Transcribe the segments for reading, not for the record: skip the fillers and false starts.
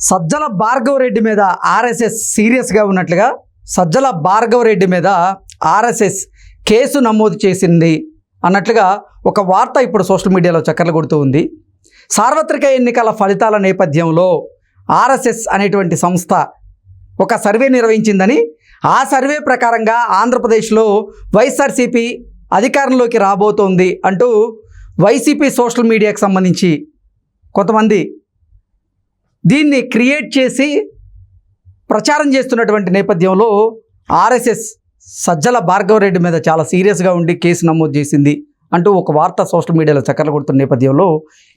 సజ్జల భార్గవ రెడ్డి మీద ఆర్ఎస్ఎస్ సీరియస్గా ఉన్నట్లుగా సజ్జల భార్గవ రెడ్డి మీద ఆర్ఎస్ఎస్ కేసు నమోదు చేసింది అన్నట్లుగా ఒక వార్త ఇప్పుడు సోషల్ మీడియాలో చక్కర్లు కొడుతూ ఉంది. సార్వత్రిక ఎన్నికల ఫలితాల నేపథ్యంలో ఆర్ఎస్ఎస్ అనేటువంటి సంస్థ ఒక సర్వే నిర్వహించిందని, ఆ సర్వే ప్రకారంగా ఆంధ్రప్రదేశ్లో వైఎస్ఆర్సీపీ అధికారంలోకి రాబోతోంది అంటూ వైసీపీ సోషల్ మీడియాకు సంబంధించి కొంతమంది దీన్ని క్రియేట్ చేసి ప్రచారం చేస్తున్నటువంటి నేపథ్యంలో ఆర్ఎస్ఎస్ సజ్జల భార్గవ రెడ్డి మీద చాలా సీరియస్గా ఉండి కేసు నమోదు చేసింది అంటూ ఒక వార్త సోషల్ మీడియాలో చక్కర్లు కొడుతున్న నేపథ్యంలో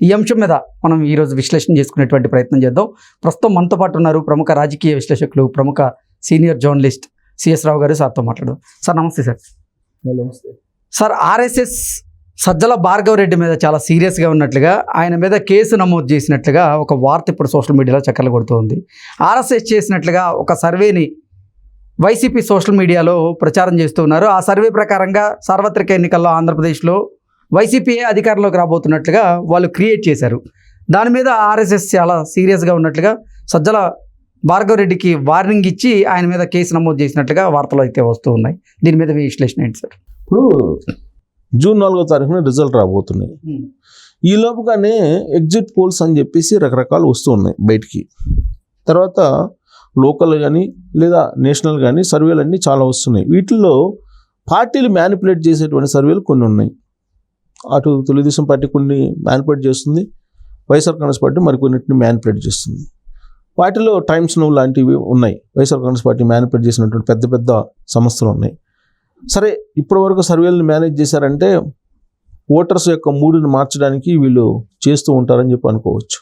ఈ అంశం మీద మనం ఈరోజు విశ్లేషణ చేసుకునేటువంటి ప్రయత్నం చేద్దాం. ప్రస్తుతం మనతో పాటు ఉన్నారు ప్రముఖ రాజకీయ విశ్లేషకులు, ప్రముఖ సీనియర్ జర్నలిస్ట్ సిఎస్ రావు గారు. సార్తో మాట్లాడదాం. సార్ నమస్తే. సార్ నమస్తే. సార్, ఆర్ఎస్ఎస్ సజ్జల భార్గవ రెడ్డి మీద చాలా సీరియస్గా ఉన్నట్లుగా, ఆయన మీద కేసు నమోదు చేసినట్లుగా ఒక వార్త ఇప్పుడు సోషల్ మీడియాలో చక్కర్లు కొడుతుంది. ఆర్ఎస్ఎస్ చేసినట్లుగా ఒక సర్వేని వైసీపీ సోషల్ మీడియాలో ప్రచారం చేస్తూ ఉన్నారు. ఆ సర్వే ప్రకారంగా సార్వత్రిక ఎన్నికల్లో ఆంధ్రప్రదేశ్లో వైసీపీఏ అధికారంలోకి రాబోతున్నట్లుగా వాళ్ళు క్రియేట్ చేశారు. దాని మీద ఆర్ఎస్ఎస్ చాలా సీరియస్గా ఉన్నట్లుగా సజ్జల భార్గవ రెడ్డికి వార్నింగ్ ఇచ్చి ఆయన మీద కేసు నమోదు చేసినట్లుగా వార్తలు అయితే వస్తూ ఉన్నాయి. దీని మీద మీ విశ్లేషణ ఏంటి సార్? ఇప్పుడు జూన్ 4వ తారీఖున రిజల్ట్ రాబోతున్నాయి. ఈ లోపుగానే ఎగ్జిట్ పోల్స్ అని చెప్పేసి రకరకాలు వస్తూ ఉన్నాయి బయటికి. తర్వాత లోకల్ కానీ లేదా నేషనల్ కానీ సర్వేలు అన్నీ చాలా వస్తున్నాయి. వీటిల్లో పార్టీలు మ్యానిపులేట్ చేసేటువంటి సర్వేలు కొన్ని ఉన్నాయి. అటు తెలుగుదేశం పార్టీ కొన్ని మ్యానిపులేట్ చేస్తుంది, వైఎస్ఆర్ కాంగ్రెస్ పార్టీ మరికొన్నిటిని మ్యానిపులేట్ చేస్తుంది. వాటిలో టైమ్స్ నౌ లాంటివి ఉన్నాయి. వైఎస్ఆర్ కాంగ్రెస్ పార్టీ మ్యానిపులేట్ చేసినటువంటి పెద్ద పెద్ద సంస్థలు ఉన్నాయి. సరే, ఇప్పటివరకు సర్వేలను మేనేజ్ చేశారంటే ఓటర్స్ యొక్క మూడుని మార్చడానికి వీళ్ళు చేస్తూ ఉంటారని చెప్పి అనుకోవచ్చు.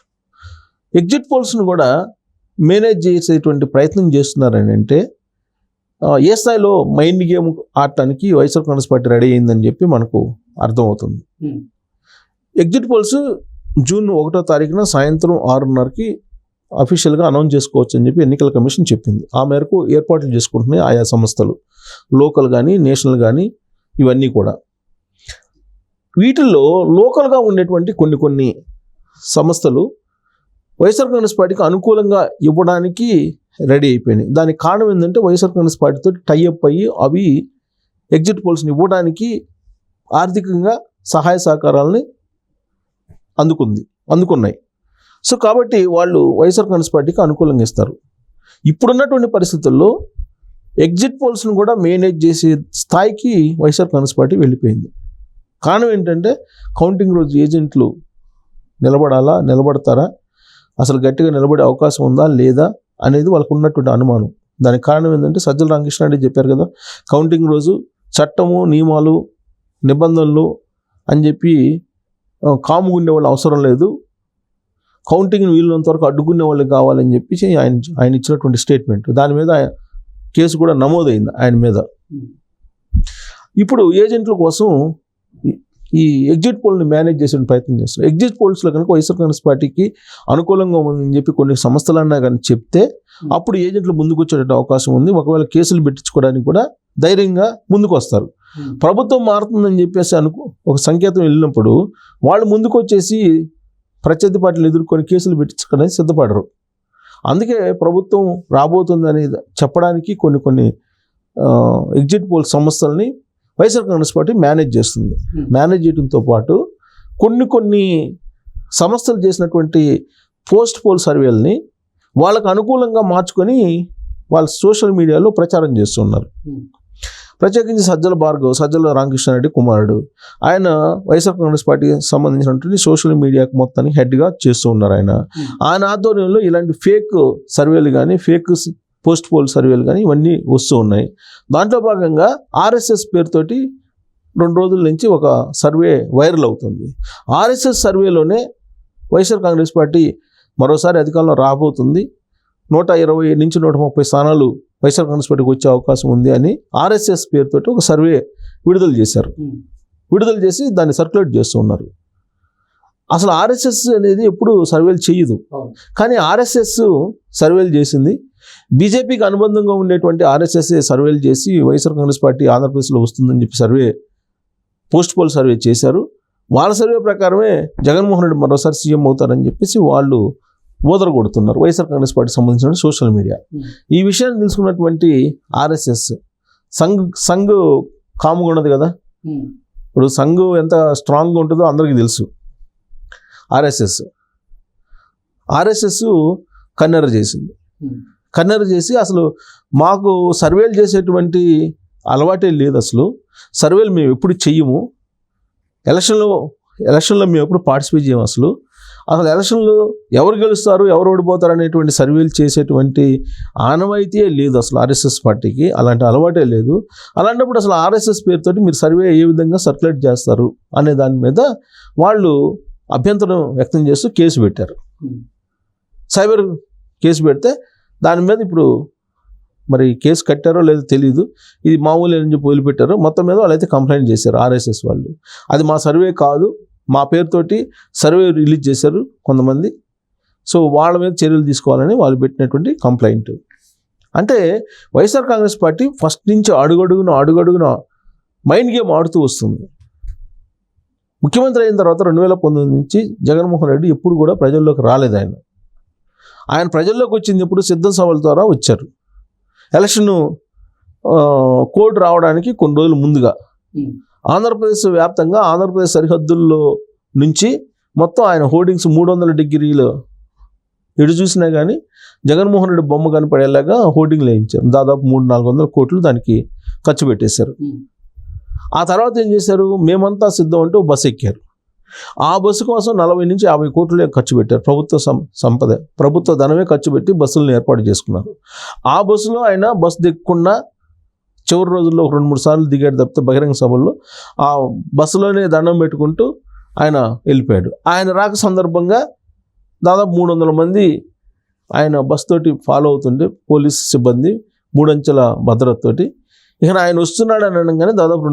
ఎగ్జిట్ పోల్స్ను కూడా మేనేజ్ చేసేటువంటి ప్రయత్నం చేస్తున్నారని అంటే ఏ స్థాయిలో మైండ్ గేమ్ ఆడటానికి వైఎస్ఆర్ కాంగ్రెస్ పార్టీ రెడీ అయిందని చెప్పి మనకు అర్థమవుతుంది. ఎగ్జిట్ పోల్స్ జూన్ 1వ తారీఖున సాయంత్రం 6:30కి అఫీషియల్గా అనౌన్స్ చేసుకోవచ్చు అని చెప్పి ఎన్నికల కమిషన్ చెప్పింది. ఆ మేరకు ఏర్పాట్లు చేసుకుంటున్నాయి ఆయా సంస్థలు, లోకల్ కానీ నేషనల్ కానీ ఇవన్నీ కూడా. వీటిల్లో లోకల్గా ఉండేటువంటి కొన్ని సంస్థలు వైఎస్ఆర్ కాంగ్రెస్ పార్టీకి అనుకూలంగా ఇవ్వడానికి రెడీ అయిపోయినాయి. దానికి కారణం ఏంటంటే వైఎస్ఆర్ కాంగ్రెస్ పార్టీతో టైఅప్ అయ్యి అవి ఎగ్జిట్ పోల్స్ని ఇవ్వడానికి ఆర్థికంగా సహాయ సహకారాలని అందుకున్నాయి. సో కాబట్టి వాళ్ళు వైఎస్ఆర్ కాంగ్రెస్ పార్టీకి అనుకూలంగా ఇస్తారు. ఇప్పుడున్నటువంటి పరిస్థితుల్లో ఎగ్జిట్ పోల్స్ను కూడా మేనేజ్ చేసే స్థాయికి వైఎస్ఆర్ కాంగ్రెస్ పార్టీ వెళ్ళిపోయింది. కారణం ఏంటంటే కౌంటింగ్ రోజు ఏజెంట్లు నిలబడతారా, అసలు గట్టిగా నిలబడే అవకాశం ఉందా లేదా అనేది వాళ్ళకు ఉన్నటువంటి అనుమానం. దానికి కారణం ఏంటంటే సజ్జల రామకృష్ణారెడ్డి చెప్పారు కదా, కౌంటింగ్ రోజు చట్టము నియమాలు నిబంధనలు అని చెప్పి కాముగా ఉండేవాళ్ళు అవసరం లేదు, కౌంటింగ్ని వీలున్నంత వరకు అడ్డుకునే వాళ్ళు కావాలని చెప్పి ఆయన ఇచ్చినటువంటి స్టేట్మెంట్. దాని మీద కేసు కూడా నమోదైంది ఆయన మీద. ఇప్పుడు ఏజెంట్ల కోసం ఈ ఎగ్జిట్ పోల్ని మేనేజ్ చేసే ప్రయత్నం చేస్తారు. ఎగ్జిట్ పోల్స్లో కనుక వైఎస్ఆర్ కాంగ్రెస్ పార్టీకి అనుకూలంగా ఉందని చెప్పి కొన్ని సంస్థలన్నా కానీ చెప్తే అప్పుడు ఏజెంట్లు ముందుకు వచ్చేట అవకాశం ఉంది. ఒకవేళ కేసులు పెట్టించుకోవడానికి కూడా ధైర్యంగా ముందుకు వస్తారు. ప్రభుత్వం మారుతుందని చెప్పేసి ఒక సంకేతం వెళ్ళినప్పుడు వాళ్ళు ముందుకు వచ్చేసి ప్రత్యర్థి పార్టీలు ఎదుర్కొని కేసులు పెట్టించుకోవడానికి సిద్ధపడరు. అందుకే ప్రభుత్వం రాబోతుందని చెప్పడానికి కొన్ని ఎగ్జిట్ పోల్ సంస్థల్ని వైఎస్ఆర్ కాంగ్రెస్ పార్టీ మేనేజ్ చేస్తుంది. మేనేజ్ చేయడంతో పాటు కొన్ని సంస్థలు చేసినటువంటి పోస్ట్ పోల్ సర్వేలని వాళ్ళకు అనుకూలంగా మార్చుకొని వాళ్ళ సోషల్ మీడియాలో ప్రచారం చేస్తున్నారు. ప్రత్యేకించి సజ్జల రామకృష్ణారెడ్డి కుమారుడు, ఆయన వైఎస్ఆర్ కాంగ్రెస్ పార్టీకి సంబంధించినటువంటి సోషల్ మీడియాకు మొత్తానికి హెడ్గా చేస్తూ ఉన్నారు. ఆయన ఆధ్వర్యంలో ఇలాంటి ఫేక్ సర్వేలు కానీ ఫేక్ పోస్ట్ పోల్ సర్వేలు కానీ ఇవన్నీ వస్తూ ఉన్నాయి. దాంట్లో భాగంగా ఆర్ఎస్ఎస్ పేరుతోటి 2 రోజుల నుంచి ఒక సర్వే వైరల్ అవుతుంది. ఆర్ఎస్ఎస్ సర్వేలోనే వైఎస్ఆర్ కాంగ్రెస్ పార్టీ మరోసారి అధికారంలో రాబోతుంది, 120 నుంచి 130 స్థానాలు వైఎస్ఆర్ కాంగ్రెస్ పార్టీకి వచ్చే అవకాశం ఉంది అని ఆర్ఎస్ఎస్ పేరుతోటి ఒక సర్వే విడుదల చేసి దాన్ని సర్క్యులేట్ చేస్తూ ఉన్నారు. అసలు ఆర్ఎస్ఎస్ అనేది ఎప్పుడు సర్వేలు చేయదు, కానీ ఆర్ఎస్ఎస్ సర్వేలు చేసింది. బీజేపీకి అనుబంధంగా ఉండేటువంటి ఆర్ఎస్ఎస్ సర్వేలు చేసి వైఎస్ఆర్ కాంగ్రెస్ పార్టీ ఆంధ్రప్రదేశ్లో వస్తుందని చెప్పి పోస్ట్ పోల్ సర్వే చేశారు. వాళ్ళ సర్వే ప్రకారమే జగన్మోహన్ రెడ్డి మరోసారి సీఎం అవుతారని చెప్పేసి వాళ్ళు ఊదర కొడుతున్నారు వైఎస్ఆర్ కాంగ్రెస్ పార్టీకి సంబంధించిన సోషల్ మీడియా. ఈ విషయాన్ని తెలుసుకున్నటువంటి ఆర్ఎస్ఎస్ సంఘ్ కాముగా ఉన్నది కదా. ఇప్పుడు సంఘ్ ఎంత స్ట్రాంగ్గా ఉంటుందో అందరికీ తెలుసు. ఆర్ఎస్ఎస్ కన్నెర చేసింది. కన్నెర చేసి అసలు మాకు సర్వేలు చేసేటువంటి అలవాటే లేదు, అసలు సర్వేలు మేము ఎప్పుడు చెయ్యము, ఎలక్షన్లో మేము ఎప్పుడు పార్టిసిపేట్ చేయము, అసలు ఎలక్షన్లో ఎవరు గెలుస్తారు ఎవరు ఓడిపోతారు అనేటువంటి సర్వేలు చేసేటువంటి ఆనవాయితీ లేదు అసలు ఆర్ఎస్ఎస్ పార్టీకి, అలాంటి అలవాటే లేదు. అలాంటప్పుడు అసలు ఆర్ఎస్ఎస్ పేరుతోటి మీరు సర్వే ఏ విధంగా సర్క్యులేట్ చేస్తారు అనే దాని మీద వాళ్ళు అభ్యంతరం వ్యక్తం చేస్తూ కేసు పెట్టారు. సైబర్ కేసు పెడితే దాని మీద ఇప్పుడు మరి కేసు కట్టారో లేదో తెలియదు, ఇది మామూలు అని చెప్పి వదిలిపెట్టారో, మొత్తం మీద వాళ్ళైతే కంప్లైంట్ చేశారు ఆర్ఎస్ఎస్ వాళ్ళు. అది మా సర్వే కాదు, మా పేరుతోటి సర్వే రిలీజ్ చేశారు కొంతమంది, సో వాళ్ళ మీద చర్యలు తీసుకోవాలని వాళ్ళు పెట్టినటువంటి కంప్లైంట్. అంటే వైఎస్ఆర్ కాంగ్రెస్ పార్టీ ఫస్ట్ నుంచి అడుగడుగున మైండ్ గేమ్ ఆడుతూ వస్తుంది. ముఖ్యమంత్రి అయిన తర్వాత 2019 నుంచి జగన్మోహన్ రెడ్డి ఎప్పుడు కూడా ప్రజల్లోకి రాలేదు. ఆయన ప్రజల్లోకి వచ్చింది ఎప్పుడు సిద్ధం సభల ద్వారా వచ్చారు. ఎలక్షన్ కోడ్ రావడానికి కొన్ని రోజులు ముందుగా ఆంధ్రప్రదేశ్ వ్యాప్తంగా ఆంధ్రప్రదేశ్ సరిహద్దుల్లో నుంచి మొత్తం ఆయన హోర్డింగ్స్ 300 డిగ్రీలు ఎటు చూసినా కానీ జగన్మోహన్ రెడ్డి బొమ్మ కనపడేలాగా హోర్డింగ్లు వేయించారు. దాదాపు 300-400 కోట్లు దానికి ఖర్చు పెట్టేశారు. ఆ తర్వాత ఏం చేశారు, మేమంతా సిద్ధం అంటూ బస్సు ఎక్కారు. ఆ బస్సు కోసం 40-50 కోట్లు ఖర్చు పెట్టారు. ప్రభుత్వ ధనమే ఖర్చు పెట్టి బస్సులను ఏర్పాటు చేసుకున్నారు. ఆ బస్సులో ఆయన బస్సు దిగకుండా చివరి రోజుల్లో 2-3 సార్లు దిగాడు తప్పితే బహిరంగ సభల్లో ఆ బస్సులోనే దండం పెట్టుకుంటూ ఆయన వెళ్ళిపోయాడు. ఆయన రాక సందర్భంగా దాదాపు 300 మంది ఆయన బస్ తోటి ఫాలో అవుతుంటే పోలీస్ సిబ్బంది 3 అంచెల భద్రతతోటి, ఇక ఆయన వస్తున్నాడు అని అనగానే దాదాపు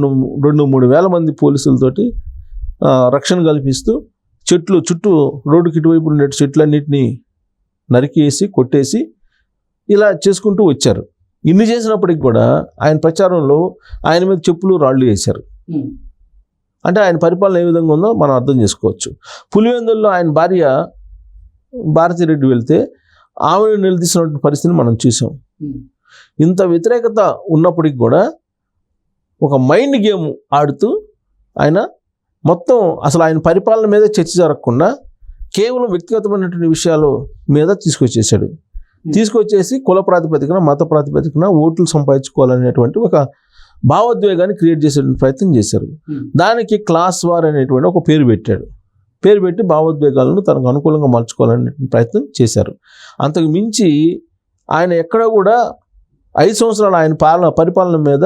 2-3 వేల మంది పోలీసులతోటి రక్షణ కల్పిస్తూ చెట్లు చుట్టూ రోడ్డుకి ఇటువైపు ఉండే చెట్లన్నింటినీ నరికేసి కొట్టేసి ఇలా చేసుకుంటూ వచ్చారు. ఇన్ని చేసినప్పటికి కూడా ఆయన ప్రచారంలో ఆయన మీద చెప్పులు రాళ్ళు వేశారు. అంటే ఆయన పరిపాలన ఏ విధంగా ఉందో మనం అర్థం చేసుకోవచ్చు. పులివెందుల్లో ఆయన భార్య భారతిరెడ్డి వెళ్తే ఆమెను నిలదీసినటువంటి పరిస్థితిని మనం చూసాం. ఇంత వ్యతిరేకత ఉన్నప్పటికి కూడా ఒక మైండ్ గేమ్ ఆడుతూ ఆయన మొత్తం అసలు ఆయన పరిపాలన మీద చర్చ జరగకుండా కేవలం వ్యక్తిగతమైనటువంటి విషయాల మీద తీసుకొచ్చేసి కుల ప్రాతిపదికన మత ప్రాతిపదికన ఓట్లు సంపాదించుకోవాలనేటువంటి ఒక భావోద్వేగాన్ని క్రియేట్ చేసే ప్రయత్నం చేశారు. దానికి క్లాస్ వార్ అనేటువంటి ఒక పేరు పెట్టి భావోద్వేగాలను తనకు అనుకూలంగా మార్చుకోవాలనే ప్రయత్నం చేశారు. అంతకు మించి ఆయన ఎక్కడ కూడా 5 సంవత్సరాలు ఆయన పరిపాలన మీద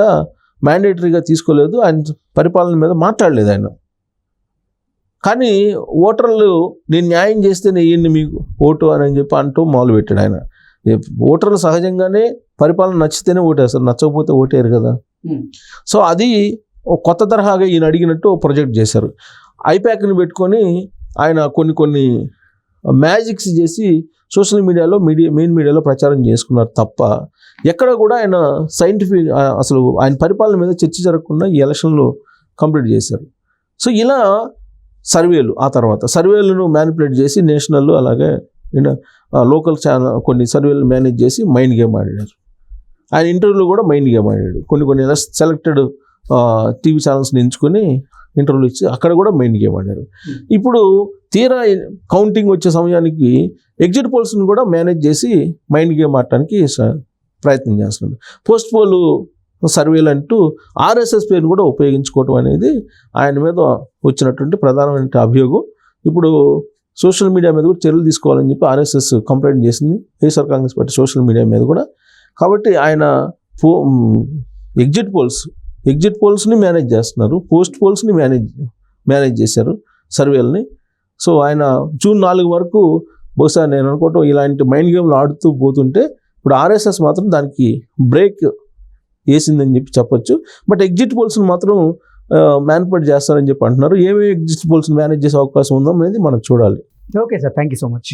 మ్యాండేటరీగా తీసుకోలేదు, ఆయన పరిపాలన మీద మాట్లాడలేదు ఆయన. కానీ ఓటర్లు నేను న్యాయం చేస్తే నేను మీకు ఓటు అని చెప్పి అంటూ మొదలుపెట్టాడు ఆయన. ఓటర్లు సహజంగానే పరిపాలన నచ్చితేనే ఓటేస్తారు, నచ్చకపోతే ఓటేరు కదా. సో అది కొత్త తరహాగా ఈయన అడిగినట్టు ప్రొజెక్ట్ చేశారు. ఐప్యాక్ని పెట్టుకొని ఆయన కొన్ని మ్యాజిక్స్ చేసి సోషల్ మీడియాలో మెయిన్ మీడియాలో ప్రచారం చేసుకున్నారు తప్ప ఎక్కడ కూడా ఆయన సైంటిఫిక్ అసలు ఆయన పరిపాలన మీద చర్చ జరగకుండా ఈ ఎలక్షన్లు కంప్లీట్ చేశారు. సో ఇలా సర్వేలు, ఆ తర్వాత సర్వేలను మ్యానిపులేట్ చేసి నేషనల్ అలాగే లోకల్ ఛానల్ కొన్ని సర్వేలు మేనేజ్ చేసి మైండ్ గేమ్ ఆడారు. ఆయన ఇంటర్వ్యూలో కూడా మైండ్ గేమ్ ఆడాడు. కొన్ని సెలెక్టెడ్ టీవీ ఛానల్స్ని ఎంచుకొని ఇంటర్వ్యూలు ఇచ్చి అక్కడ కూడా మైండ్ గేమ్ ఆడారు. ఇప్పుడు తీరా కౌంటింగ్ వచ్చే సమయానికి ఎగ్జిట్ పోల్స్ని కూడా మేనేజ్ చేసి మైండ్ గేమ్ ఆడటానికి ప్రయత్నం చేస్తున్నాడు. పోస్ట్ పోల్ సర్వేలు అంటూ ఆర్ఎస్ఎస్ పేరును కూడా ఉపయోగించుకోవటం అనేది ఆయన మీద వచ్చినటువంటి ప్రధానమైన అభియోగం. ఇప్పుడు సోషల్ మీడియా మీద కూడా చర్యలు తీసుకోవాలని చెప్పి ఆర్ఎస్ఎస్ కంప్లైంట్ చేసింది YSR Congress party social media మీద కూడా. కాబట్టి ఆయన ఎగ్జిట్ పోల్స్ని మేనేజ్ చేస్తున్నారు, పోస్ట్ పోల్స్ని మేనేజ్ చేశారు సర్వేలని. సో ఆయన జూన్ 4 వరకు బహుశా నేను అనుకోవటం ఇలాంటి మైండ్ గేమ్లు ఆడుతూ పోతుంటే ఇప్పుడు ఆర్ఎస్ఎస్ మాత్రం దానికి బ్రేక్ వేసిందని చెప్పి చెప్పొచ్చు. బట్ ఎగ్జిట్ పోల్స్ని మాత్రం మ్యానిపులేట్ చేస్తారని చెప్పి అంటున్నారు. ఏమేమి ఎగ్జిట్ పోల్స్ని మేనేజ్ చేసే అవకాశం ఉందో అనేది మనం చూడాలి. Okay sir, thank you so much.